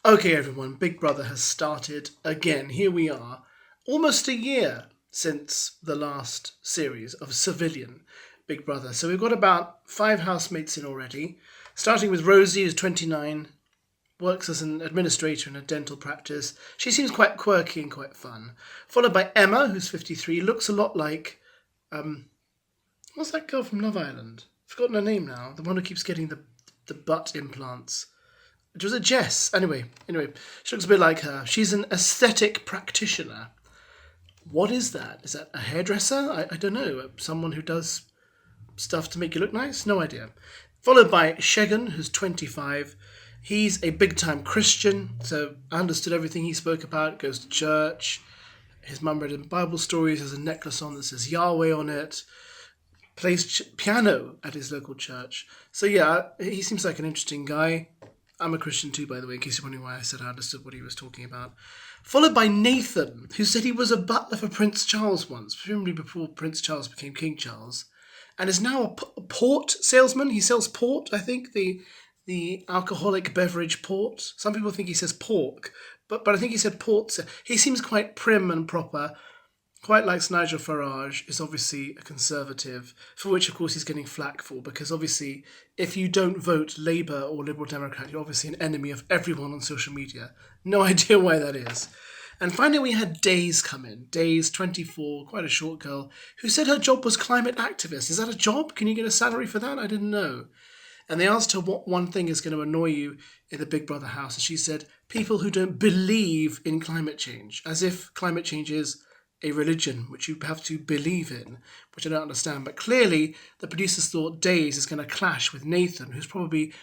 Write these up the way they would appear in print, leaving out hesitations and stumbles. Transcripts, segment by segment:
Okay, everyone, Big Brother has started again. Here we are, almost a year since the last series of civilian Big Brother. So we've got about 5 housemates in already, starting with Rosie, who's 29, works as an administrator in a dental practice. She seems quite quirky and quite fun. Followed by Emma, who's 53, looks a lot like, what's that girl from Love Island? I've forgotten her name now, the one who keeps getting the butt implants. It was a Jess. Anyway, she looks a bit like her. She's an aesthetic practitioner. What is that? Is that a hairdresser? I don't know. Someone who does stuff to make you look nice? No idea. Followed by Shegan, who's 25. He's a big-time Christian, so I understood everything he spoke about. Goes to church. His mum read him Bible stories. Has a necklace on that says Yahweh on it. Plays piano at his local church. So yeah, he seems like an interesting guy. I'm a Christian too, by the way, in case you're wondering why I said I understood what he was talking about. Followed by Nathan, who said he was a butler for Prince Charles once, presumably before Prince Charles became King Charles, and is now a port salesman. He sells port, I think, the alcoholic beverage port. Some people think he says pork, but I think he said port. He seems quite prim and proper. Quite likes Nigel Farage, is obviously a Conservative, for which of course he's getting flack for, because obviously if you don't vote Labour or Liberal Democrat, you're obviously an enemy of everyone on social media. No idea why that is. And finally we had Days come in. Days, 24, quite a short girl, who said her job was climate activist. Is that a job? Can you get a salary for that? I didn't know. And they asked her what one thing is going to annoy you in the Big Brother house, and she said, people who don't believe in climate change, as if climate change is a religion which you have to believe in, which I don't understand. But clearly, the producers thought Days is going to clash with Nathan, who's probably,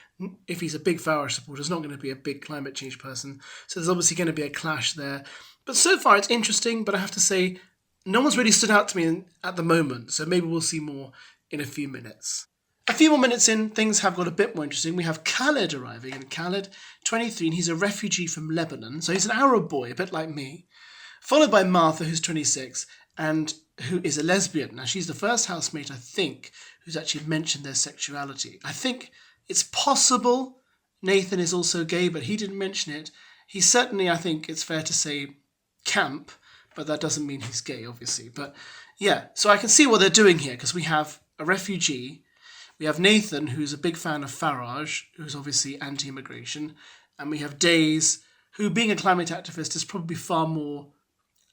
if he's a big Farage supporter, is not going to be a big climate change person. So there's obviously going to be a clash there. But so far, it's interesting, but I have to say, no one's really stood out to me at the moment. So maybe we'll see more in a few minutes. A few more minutes in, things have got a bit more interesting. We have Khaled arriving, and Khaled, 23, and he's a refugee from Lebanon. So he's an Arab boy, a bit like me. Followed by Martha, who's 26, and who is a lesbian. Now, she's the first housemate, I think, who's actually mentioned their sexuality. I think it's possible Nathan is also gay, but he didn't mention it. He's certainly, I think it's fair to say, camp, but that doesn't mean he's gay, obviously. But yeah, so I can see what they're doing here, because we have a refugee, we have Nathan, who's a big fan of Farage, who's obviously anti-immigration, and we have Days, who, being a climate activist, is probably far more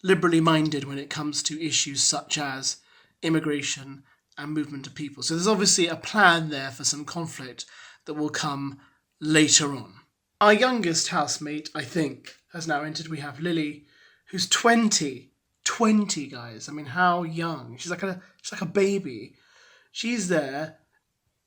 liberally minded when it comes to issues such as immigration and movement of people. So there's obviously a plan there for some conflict that will come later on. Our youngest housemate, I think, has now entered. We have Lily, who's 20. 20, guys. I mean, how young? She's like a baby. She's there.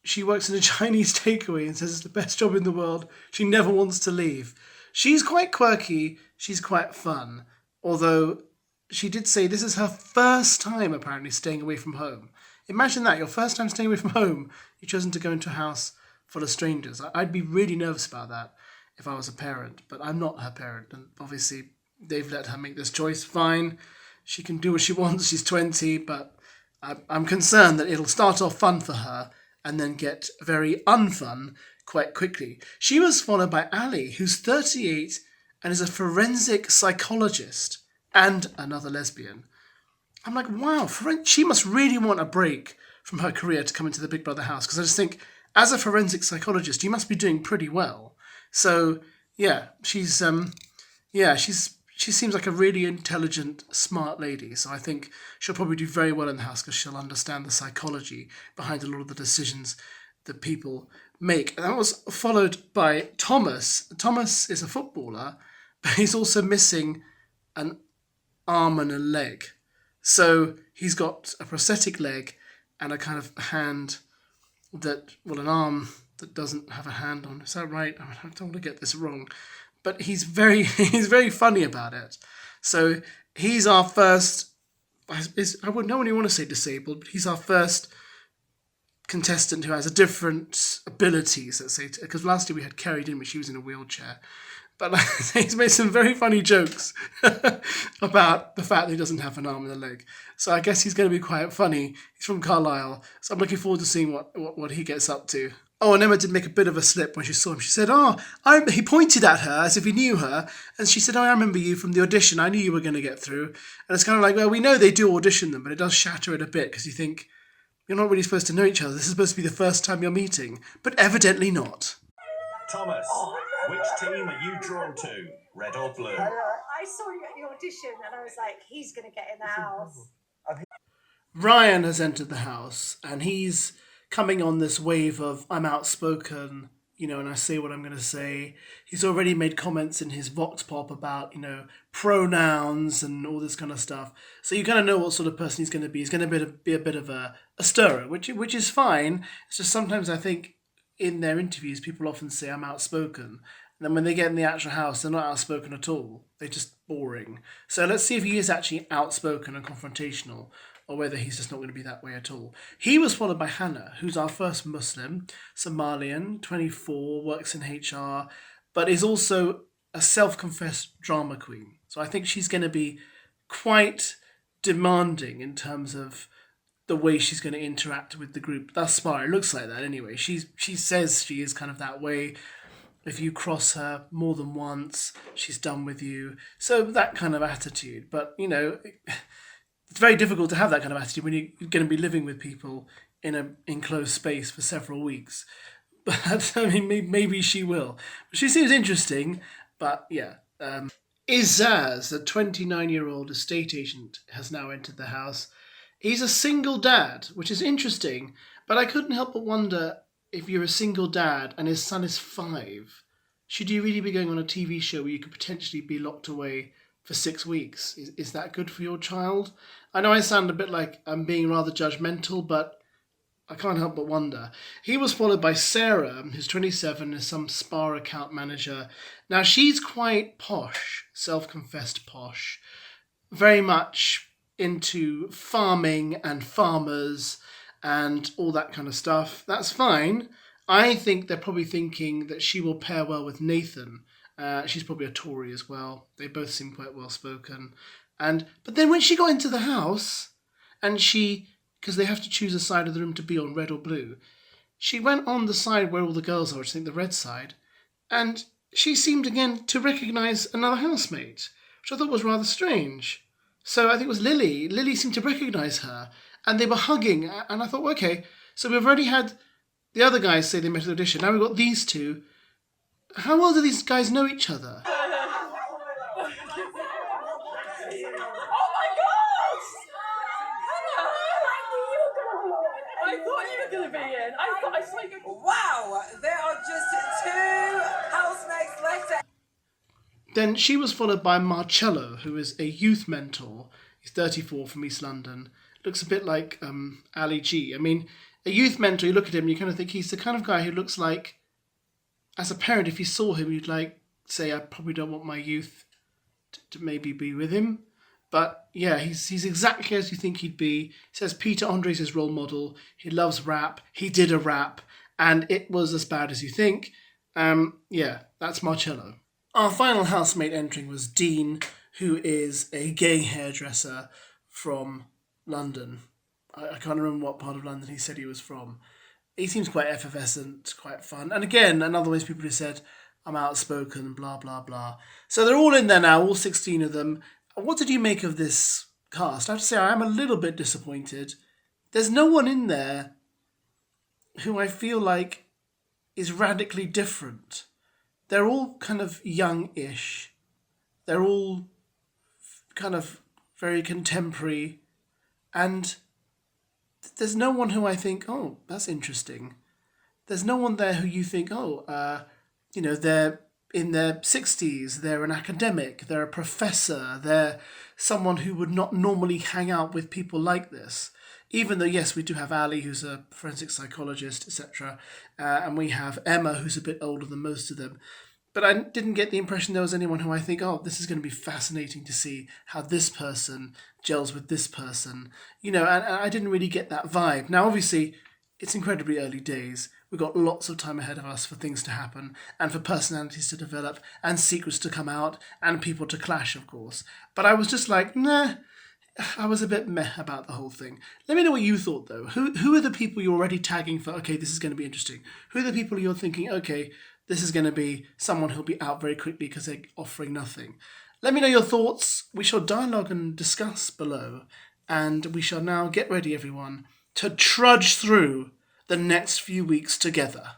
She works in a Chinese takeaway and says it's the best job in the world. She never wants to leave. She's quite quirky. She's quite fun. Although she did say this is her first time apparently staying away from home. Imagine that, your first time staying away from home, you've chosen to go into a house full of strangers. I'd be really nervous about that if I was a parent, but I'm not her parent, and obviously they've let her make this choice. Fine, she can do what she wants, she's 20, but I'm concerned that it'll start off fun for her and then get very unfun quite quickly. She was followed by Ali, who's 38 and is a forensic psychologist and another lesbian. I'm like, wow, she must really want a break from her career to come into the Big Brother house, because I just think, as a forensic psychologist, you must be doing pretty well. So, yeah, she seems like a really intelligent, smart lady. So I think she'll probably do very well in the house because she'll understand the psychology behind a lot of the decisions that people make. And that was followed by Thomas. Thomas is a footballer, but he's also missing an arm and a leg. So he's got a prosthetic leg and a kind of hand an arm that doesn't have a hand on. Is that right? I don't want to get this wrong. But he's very funny about it. So he's our first, I wouldn't know when you want to say disabled, but he's our first contestant who has a different abilities, let's say, because last year we had Kerry, didn't we? She was in a wheelchair. But he's made some very funny jokes about the fact that he doesn't have an arm and a leg. So I guess he's going to be quite funny. He's from Carlisle. So I'm looking forward to seeing what he gets up to. Oh, and Emma did make a bit of a slip when she saw him. She said, he pointed at her as if he knew her. And she said, oh, I remember you from the audition. I knew you were going to get through. And it's kind of like, well, we know they do audition them, but it does shatter it a bit because you think, you're not really supposed to know each other. This is supposed to be the first time you're meeting. But evidently not. Thomas, which team are you drawn to, red or blue? I saw you at the audition and I was like, he's going to get in the house. Ryan has entered the house and he's coming on this wave of I'm outspoken, and I say what I'm going to say. He's already made comments in his Vox Pop about, pronouns and all this kind of stuff. So you kind of know what sort of person he's going to be. He's going to be a bit of a stirrer, which is fine. It's just sometimes I think in their interviews, people often say I'm outspoken. And then when they get in the actual house, they're not outspoken at all. They're just boring. So let's see if he is actually outspoken and confrontational, or whether he's just not going to be that way at all. He was followed by Hannah, who's our first Muslim, Somalian, 24, works in HR, but is also a self-confessed drama queen. So I think she's going to be quite demanding in terms of the way she's going to interact with the group. Thus far, it looks like that anyway. She says she is kind of that way. If you cross her more than once, she's done with you. So that kind of attitude. But, it's very difficult to have that kind of attitude when you're going to be living with people in an enclosed space for several weeks. But, I mean, maybe she will. She seems interesting, but yeah. Izaz, the 29-year-old estate agent, has now entered the house. He's a single dad, which is interesting, but I couldn't help but wonder if you're a single dad and his son is 5, should you really be going on a TV show where you could potentially be locked away for 6 weeks? Is that good for your child? I know I sound a bit like I'm being rather judgmental, but I can't help but wonder. He was followed by Sarah, who's 27, is some spa account manager. Now, she's quite posh, self-confessed posh, very much into farming and farmers and all that kind of stuff. That's fine. I think they're probably thinking that she will pair well with Nathan. She's probably a Tory as well. They both seem quite well spoken. But then when she got into the house, and because they have to choose a side of the room to be on, red or blue, she went on the side where all the girls are, which I think the red side, and she seemed again to recognise another housemate, which I thought was rather strange. So I think it was Lily. Lily seemed to recognise her, and they were hugging, and I thought, well, okay, so we've already had the other guys say they met at the audition. Now we've got these two. How well do these guys know each other? I thought you were going to be in. I saw you go. Wow, there are just 2 housemates left. Then she was followed by Marcello, who is a youth mentor. He's 34 from East London. Looks a bit like Ali G. I mean, a youth mentor, you look at him and you kind of think he's the kind of guy who looks like, as a parent, if you saw him, you'd say, I probably don't want my youth to maybe be with him. But yeah, he's exactly as you think he'd be. He says Peter Andre's his role model. He loves rap. He did a rap, and it was as bad as you think. Yeah, that's Marcello. Our final housemate entering was Dean, who is a gay hairdresser from London. I can't remember what part of London he said he was from. He seems quite effervescent, quite fun. And again, another one of those people who said, I'm outspoken, blah, blah, blah. So they're all in there now, all 16 of them. What did you make of this cast? I have to say, I am a little bit disappointed. There's no one in there who I feel like is radically different. They're all kind of young-ish. They're all kind of very contemporary. And there's no one who I think, oh, that's interesting. There's no one there who you think, they're in their 60s, they're an academic, they're a professor, they're someone who would not normally hang out with people like this. Even though, yes, we do have Ali, who's a forensic psychologist, etc. And we have Emma, who's a bit older than most of them. But I didn't get the impression there was anyone who I think, oh, this is going to be fascinating to see how this person gels with this person. And I didn't really get that vibe. Now, obviously, it's incredibly early days. We've got lots of time ahead of us for things to happen and for personalities to develop and secrets to come out and people to clash, of course. But I was just like, nah, I was a bit meh about the whole thing. Let me know what you thought, though. Who are the people you're already tagging for, okay, this is going to be interesting? Who are the people you're thinking, okay, this is going to be someone who'll be out very quickly because they're offering nothing? Let me know your thoughts. We shall dialogue and discuss below. And we shall now get ready, everyone, to trudge through the next few weeks together.